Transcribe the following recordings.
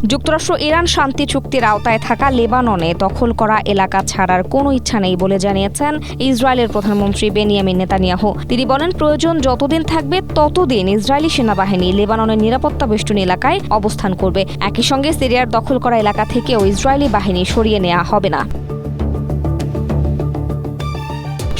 যুক্তরাষ্ট্র ইরান শান্তি চুক্তির আওতায় থাকা লেবাননে দখল করা এলাকা ছাড়ার কোনো ইচ্ছা নেই বলে জানিয়েছেন ইসরায়েলের প্রধানমন্ত্রী বেনিয়ামিন নেতানিয়াহু। তিনি বলেন, প্রয়োজন যতদিন থাকবে ততদিন ইসরায়েলি সেনাবাহিনী লেবাননের নিরাপত্তা বেষ্টনী এলাকায় অবস্থান করবে। একই সঙ্গে সিরিয়ার দখল করা এলাকা থেকেও ইসরায়েলি বাহিনী সরিয়ে নেওয়া হবে না।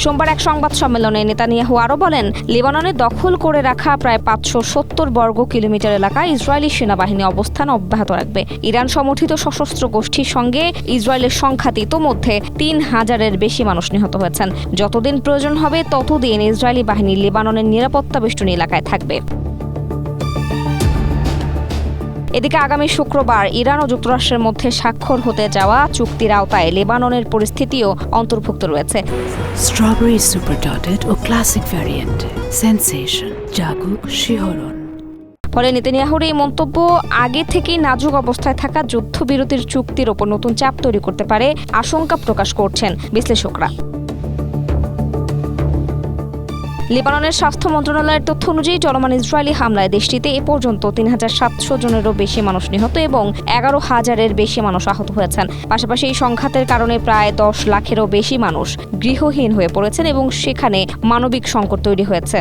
সোমবার এক সংবাদ সম্মেলনে নেতানিয়াহু আরও বলেন, লেবাননে দখল করে রাখা প্রায় ৫৭০ বর্গ কিলোমিটার এলাকায় ইসরায়েলি সেনাবাহিনী অবস্থান অব্যাহত রাখবে। ইরান সমর্থিত সশস্ত্র গোষ্ঠীর সঙ্গে ইসরায়েলের সংঘাতে ইতোমধ্যে ৩,০০০-এর বেশি মানুষ নিহত হয়েছেন। যতদিন প্রয়োজন হবে ততদিন ইসরায়েলি বাহিনী লেবাননের নিরাপত্তা বেষ্টনী এলাকায় থাকবে। এদিকে আগামী শুক্রবার ইরান ও যুক্তরাষ্ট্রের মধ্যে স্বাক্ষর হতে যাওয়া চুক্তির আওতায় লেবাননের পরিস্থিতিও অন্তর্ভুক্ত রয়েছে। স্ট্রবেরি সুপার ডটেড ও ক্লাসিক ভ্যারিয়েন্ট সেন্সেশন জাগুক শিহরণ। ফলে নেতানিয়াহুর এই মন্তব্য আগে থেকেই নাজুক অবস্থায় থাকা যুদ্ধবিরতির চুক্তির ওপর নতুন চাপ তৈরি করতে পারে আশঙ্কা প্রকাশ করছেন বিশ্লেষকরা। লেবাননের স্বাস্থ্য মন্ত্রণালয়ের তথ্য অনুযায়ী চলমান ইসরায়েলি হামলায় দেশটিতে এ পর্যন্ত ৩,৭০০ জনেরও বেশি মানুষ নিহত এবং ১১,০০০-এর বেশি মানুষ আহত হয়েছেন। পাশাপাশি এই সংঘাতের কারণে প্রায় ১০ লাখেরও বেশি মানুষ গৃহহীন হয়ে পড়েছেন এবং সেখানে মানবিক সংকট তৈরি হয়েছে।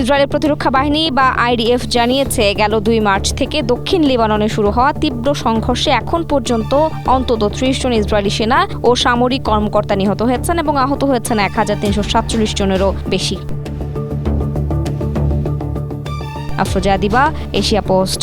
ইসরায়েলের প্রতিরক্ষা বাহিনী বা আইডিএফ জানিয়েছে, গেল ২ মার্চ থেকে দক্ষিণ লেবাননে শুরু হওয়া তীব্র সংঘর্ষে এখন পর্যন্ত অন্তত ৩০ জন ইসরায়েলি সেনা ও সামরিক কর্মকর্তা নিহত হয়েছেন এবং আহত হয়েছেন ১,৩৪৭ জনেরও বেশি। আফরোজা দিবা, এশিয়া পোস্ট।